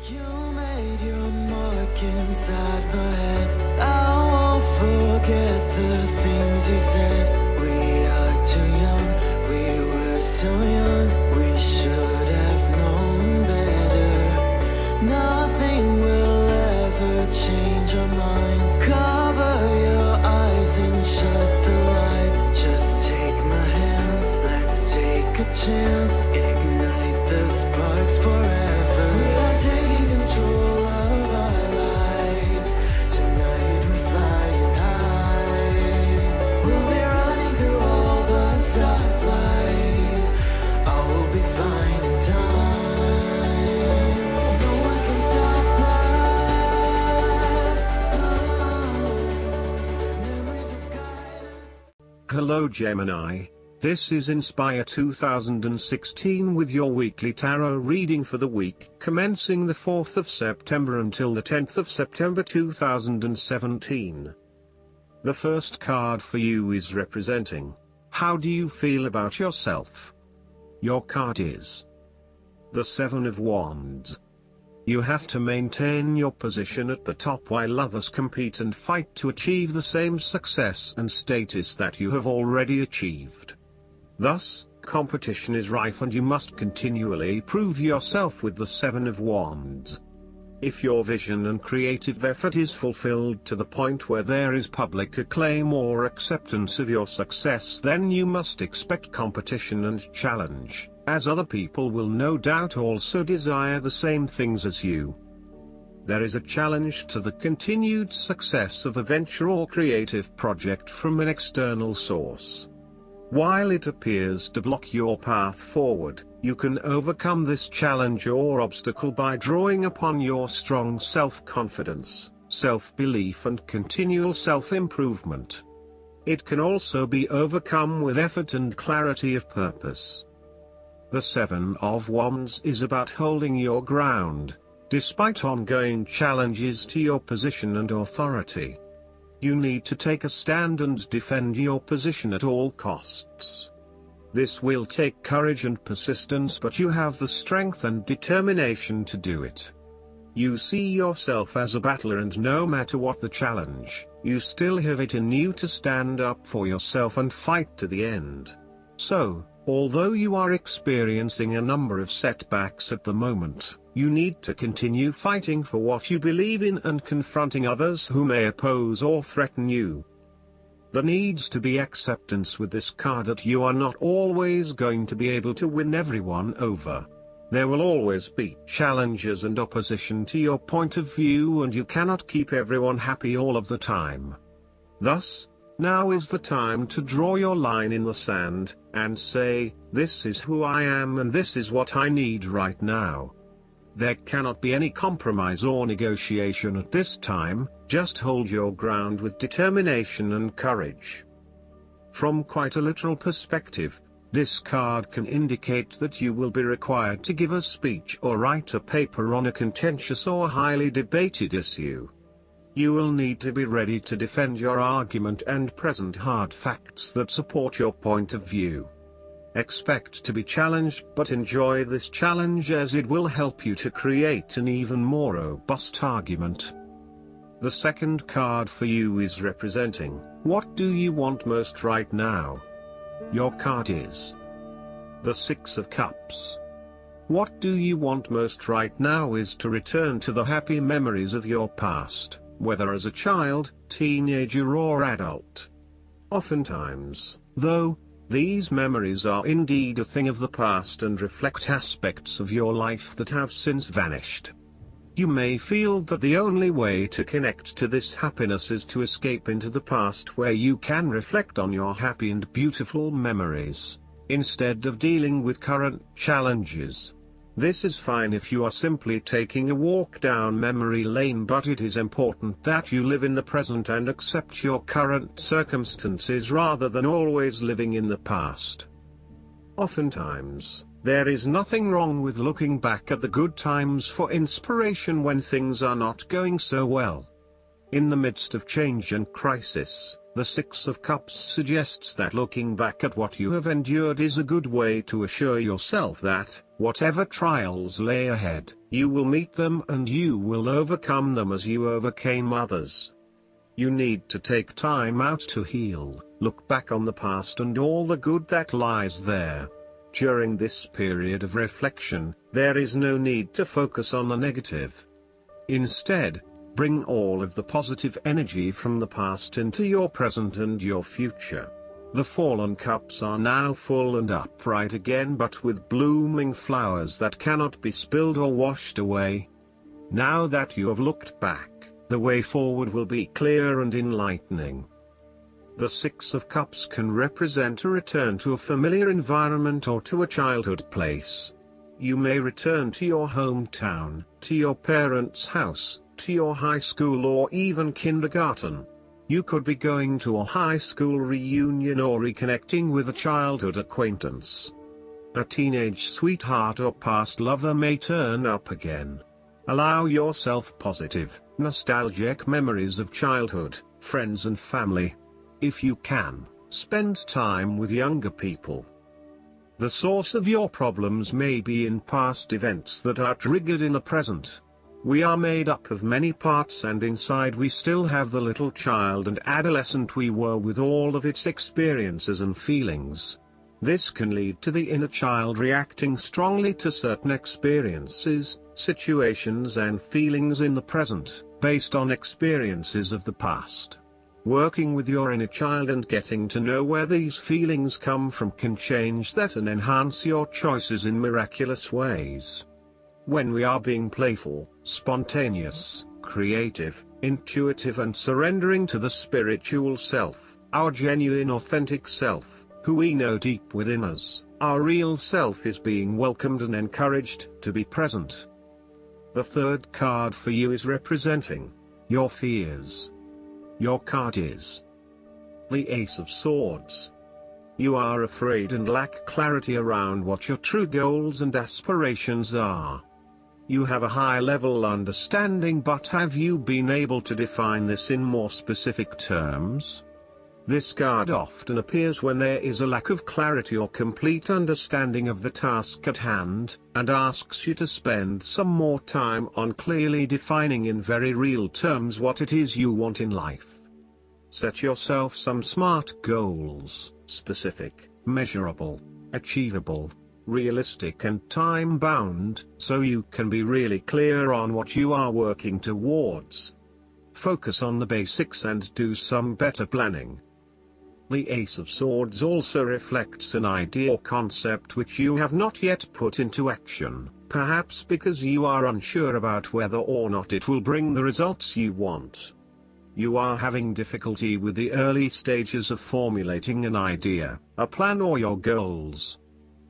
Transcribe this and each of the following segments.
You made your mark inside my head. I won't forget the things you said. We are too young, we were so young. We should have known better. Nothing will ever change our minds. Cover your eyes and shut the lights. Just take my hands, let's take a chance. Ignite the sparks forever. We are taking control of our lives. Tonight we're flying high. We'll be running through all the stoplights. All will be fine in time. No one can stop us. Memories will guide us. Hello Gemini, this is Inspire 2016 with your weekly tarot reading for the week commencing the 4th of September until the 10th of September 2017. The first card for you is representing, how do you feel about yourself? Your card is the Seven of Wands. You have to maintain your position at the top while others compete and fight to achieve the same success and status that you have already achieved. Thus, competition is rife and you must continually prove yourself with the Seven of Wands. If your vision and creative effort is fulfilled to the point where there is public acclaim or acceptance of your success, then you must expect competition and challenge, as other people will no doubt also desire the same things as you. There is a challenge to the continued success of a venture or creative project from an external source. While it appears to block your path forward, you can overcome this challenge or obstacle by drawing upon your strong self-confidence, self-belief and continual self-improvement. It can also be overcome with effort and clarity of purpose. The Seven of Wands is about holding your ground, despite ongoing challenges to your position and authority. You need to take a stand and defend your position at all costs. This will take courage and persistence, but you have the strength and determination to do it. You see yourself as a battler, and no matter what the challenge, you still have it in you to stand up for yourself and fight to the end. So, although you are experiencing a number of setbacks at the moment, you need to continue fighting for what you believe in and confronting others who may oppose or threaten you. There needs to be acceptance with this card that you are not always going to be able to win everyone over. There will always be challenges and opposition to your point of view, and you cannot keep everyone happy all of the time. Thus, now is the time to draw your line in the sand, and say, this is who I am and this is what I need right now. There cannot be any compromise or negotiation at this time, just hold your ground with determination and courage. From quite a literal perspective, this card can indicate that you will be required to give a speech or write a paper on a contentious or highly debated issue. You will need to be ready to defend your argument and present hard facts that support your point of view. Expect to be challenged, but enjoy this challenge as it will help you to create an even more robust argument. The second card for you is representing, what do you want most right now? Your card is the Six of Cups. What do you want most right now is to return to the happy memories of your past, whether as a child, teenager or adult. Oftentimes, though, these memories are indeed a thing of the past and reflect aspects of your life that have since vanished. You may feel that the only way to connect to this happiness is to escape into the past, where you can reflect on your happy and beautiful memories, instead of dealing with current challenges. This is fine if you are simply taking a walk down memory lane, but it is important that you live in the present and accept your current circumstances rather than always living in the past. Oftentimes, there is nothing wrong with looking back at the good times for inspiration when things are not going so well. In the midst of change and crisis, The Six of Cups suggests that looking back at what you have endured is a good way to assure yourself that, whatever trials lay ahead, you will meet them and you will overcome them as you overcame others. You need to take time out to heal, look back on the past and all the good that lies there. During this period of reflection, there is no need to focus on the negative. Instead, bring all of the positive energy from the past into your present and your future. The fallen cups are now full and upright again, but with blooming flowers that cannot be spilled or washed away. Now that you have looked back, the way forward will be clear and enlightening. The Six of Cups can represent a return to a familiar environment or to a childhood place. You may return to your hometown, to your parents' house, to your high school or even kindergarten. You could be going to a high school reunion or reconnecting with a childhood acquaintance. A teenage sweetheart or past lover may turn up again. Allow yourself positive, nostalgic memories of childhood, friends and family. If you can, spend time with younger people. The source of your problems may be in past events that are triggered in the present. We are made up of many parts and inside we still have the little child and adolescent we were with all of its experiences and feelings. This can lead to the inner child reacting strongly to certain experiences, situations and feelings in the present, based on experiences of the past. Working with your inner child and getting to know where these feelings come from can change that and enhance your choices in miraculous ways. When we are being playful, spontaneous, creative, intuitive and surrendering to the spiritual self, our genuine authentic self, who we know deep within us, our real self is being welcomed and encouraged to be present. The third card for you is representing your fears. Your card is the Ace of Swords. You are afraid and lack clarity around what your true goals and aspirations are. You have a high-level understanding, but have you been able to define this in more specific terms? This card often appears when there is a lack of clarity or complete understanding of the task at hand, and asks you to spend some more time on clearly defining in very real terms what it is you want in life. Set yourself some SMART goals, specific, measurable, achievable, realistic and time-bound, so you can be really clear on what you are working towards. Focus on the basics and do some better planning. The Ace of Swords also reflects an idea or concept which you have not yet put into action, perhaps because you are unsure about whether or not it will bring the results you want. You are having difficulty with the early stages of formulating an idea, a plan or your goals.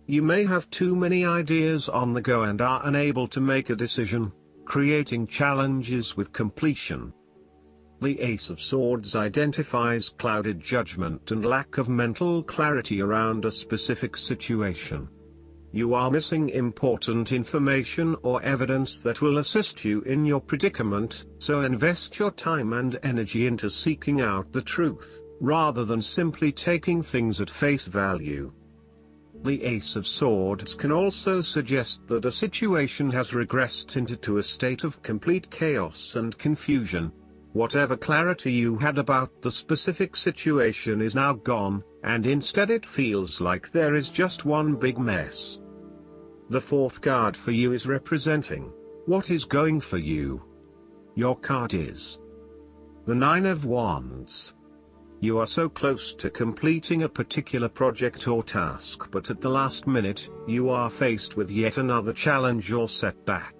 You may have too many ideas on the go and are unable to make a decision, creating challenges with completion. The Ace of Swords identifies clouded judgment and lack of mental clarity around a specific situation. You are missing important information or evidence that will assist you in your predicament, so invest your time and energy into seeking out the truth, rather than simply taking things at face value. The Ace of Swords can also suggest that a situation has regressed into a state of complete chaos and confusion. Whatever clarity you had about the specific situation is now gone, and instead it feels like there is just one big mess. The fourth card for you is representing what is going for you. Your card is the Nine of Wands. You are so close to completing a particular project or task, but at the last minute, you are faced with yet another challenge or setback.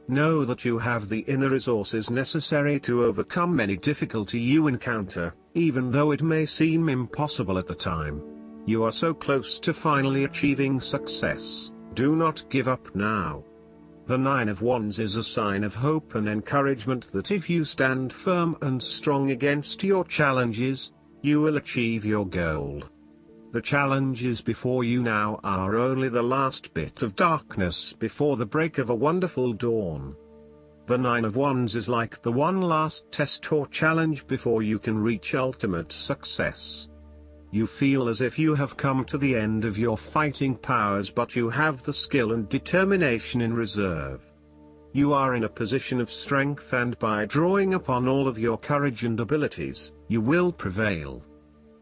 Know that you have the inner resources necessary to overcome any difficulty you encounter, even though it may seem impossible at the time. You are so close to finally achieving success. Do not give up now. The Nine of Wands is a sign of hope and encouragement that if you stand firm and strong against your challenges, you will achieve your goal. The challenges before you now are only the last bit of darkness before the break of a wonderful dawn. The Nine of Wands is like the one last test or challenge before you can reach ultimate success. You feel as if you have come to the end of your fighting powers, but you have the skill and determination in reserve. You are in a position of strength, and by drawing upon all of your courage and abilities, you will prevail.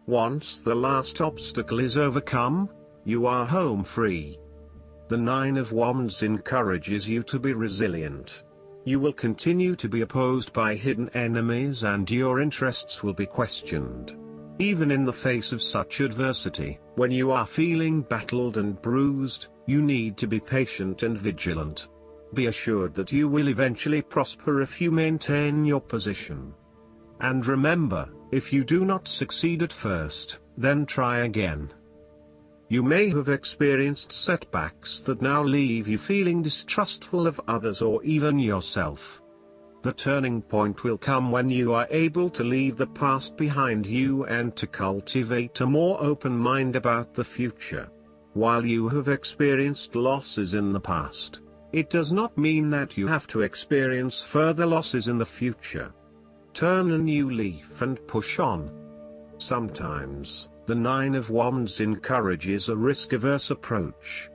Once the last obstacle is overcome, you are home free. The Nine of Wands encourages you to be resilient. You will continue to be opposed by hidden enemies, and your interests will be questioned. Even in the face of such adversity, when you are feeling battled and bruised, you need to be patient and vigilant. Be assured that you will eventually prosper if you maintain your position. And remember, if you do not succeed at first, then try again. You may have experienced setbacks that now leave you feeling distrustful of others or even yourself. The turning point will come when you are able to leave the past behind you and to cultivate a more open mind about the future. While you have experienced losses in the past, it does not mean that you have to experience further losses in the future. Turn a new leaf and push on. Sometimes, the Nine of Wands encourages a risk-averse approach.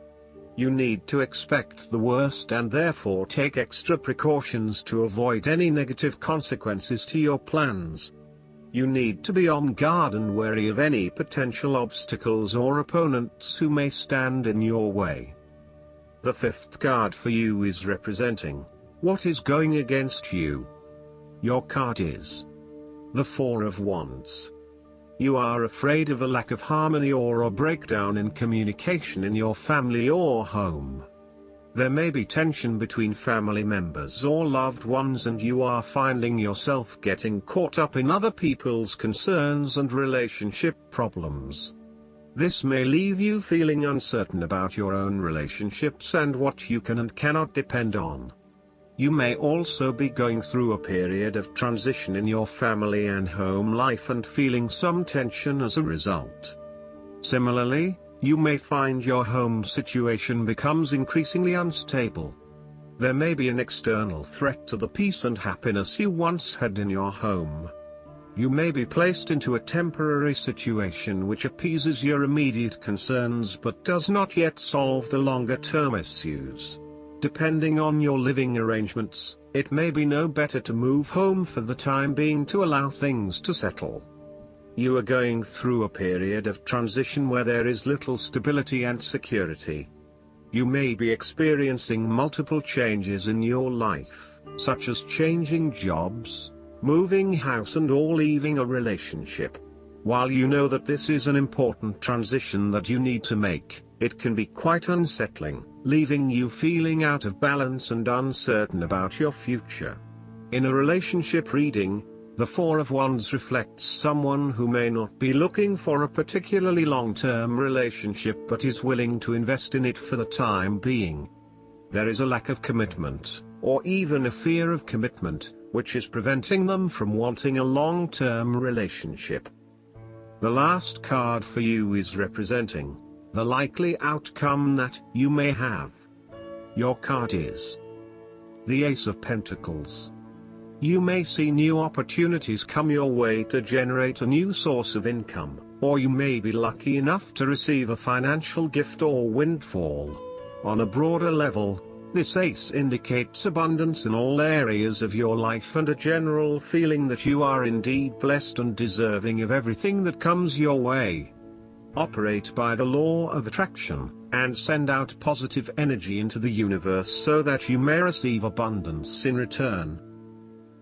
You need to expect the worst and therefore take extra precautions to avoid any negative consequences to your plans. You need to be on guard and wary of any potential obstacles or opponents who may stand in your way. The fifth card for you is representing what is going against you. Your card is the Four of Wands. You are afraid of a lack of harmony or a breakdown in communication in your family or home. There may be tension between family members or loved ones, and you are finding yourself getting caught up in other people's concerns and relationship problems. This may leave you feeling uncertain about your own relationships and what you can and cannot depend on. You may also be going through a period of transition in your family and home life and feeling some tension as a result. Similarly, you may find your home situation becomes increasingly unstable. There may be an external threat to the peace and happiness you once had in your home. You may be placed into a temporary situation which appeases your immediate concerns but does not yet solve the longer-term issues. Depending on your living arrangements, it may be no better to move home for the time being to allow things to settle. You are going through a period of transition where there is little stability and security. You may be experiencing multiple changes in your life, such as changing jobs, moving house and/or leaving a relationship. While you know that this is an important transition that you need to make, it can be quite unsettling, leaving you feeling out of balance and uncertain about your future. In a relationship reading, the Four of Wands reflects someone who may not be looking for a particularly long-term relationship but is willing to invest in it for the time being. There is a lack of commitment, or even a fear of commitment, which is preventing them from wanting a long-term relationship. The last card for you is representing the likely outcome that you may have. Your card is the Ace of Pentacles. You may see new opportunities come your way to generate a new source of income, or you may be lucky enough to receive a financial gift or windfall. On a broader level, this ace indicates abundance in all areas of your life and a general feeling that you are indeed blessed and deserving of everything that comes your way. Operate by the law of attraction, and send out positive energy into the universe so that you may receive abundance in return.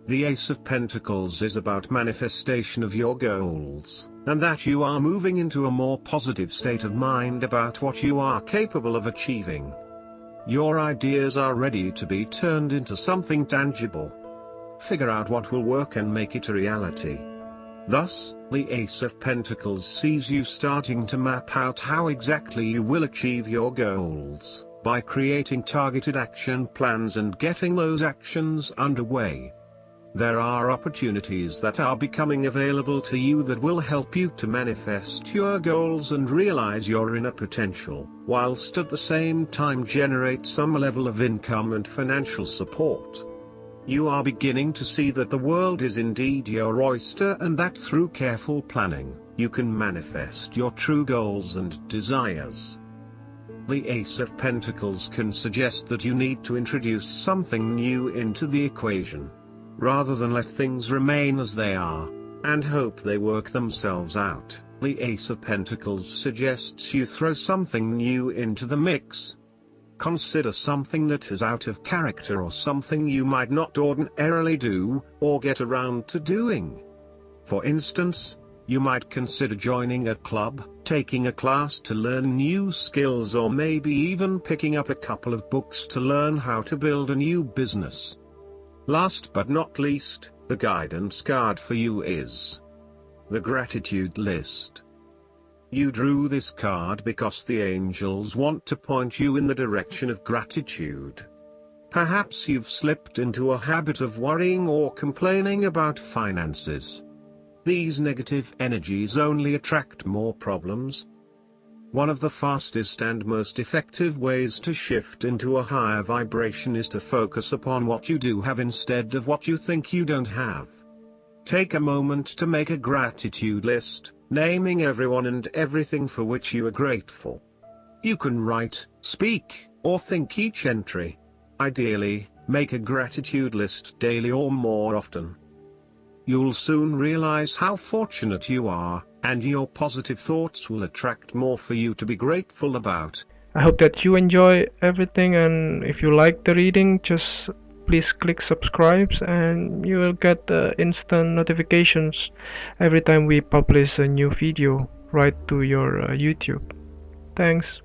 The Ace of Pentacles is about manifestation of your goals, and that you are moving into a more positive state of mind about what you are capable of achieving. Your ideas are ready to be turned into something tangible. Figure out what will work and make it a reality. Thus, the Ace of Pentacles sees you starting to map out how exactly you will achieve your goals, by creating targeted action plans and getting those actions underway. There are opportunities that are becoming available to you that will help you to manifest your goals and realize your inner potential, whilst at the same time generate some level of income and financial support. You are beginning to see that the world is indeed your oyster, and that through careful planning, you can manifest your true goals and desires. The Ace of Pentacles can suggest that you need to introduce something new into the equation, rather than let things remain as they are, and hope they work themselves out. The Ace of Pentacles suggests you throw something new into the mix. Consider something that is out of character or something you might not ordinarily do, or get around to doing. For instance, you might consider joining a club, taking a class to learn new skills, or maybe even picking up a couple of books to learn how to build a new business. Last but not least, the guidance card for you is the Gratitude List. You drew this card because the angels want to point you in the direction of gratitude. Perhaps you've slipped into a habit of worrying or complaining about finances. These negative energies only attract more problems. One of the fastest and most effective ways to shift into a higher vibration is to focus upon what you do have instead of what you think you don't have. Take a moment to make a gratitude list, naming everyone and everything for which you are grateful. You can write, speak, or think each entry. Ideally, make a gratitude list daily or more often. You'll soon realize how fortunate you are, and your positive thoughts will attract more for you to be grateful about. I hope that you enjoy everything, and if you like the reading, just please click subscribe and you will get instant notifications every time we publish a new video right to your YouTube. Thanks.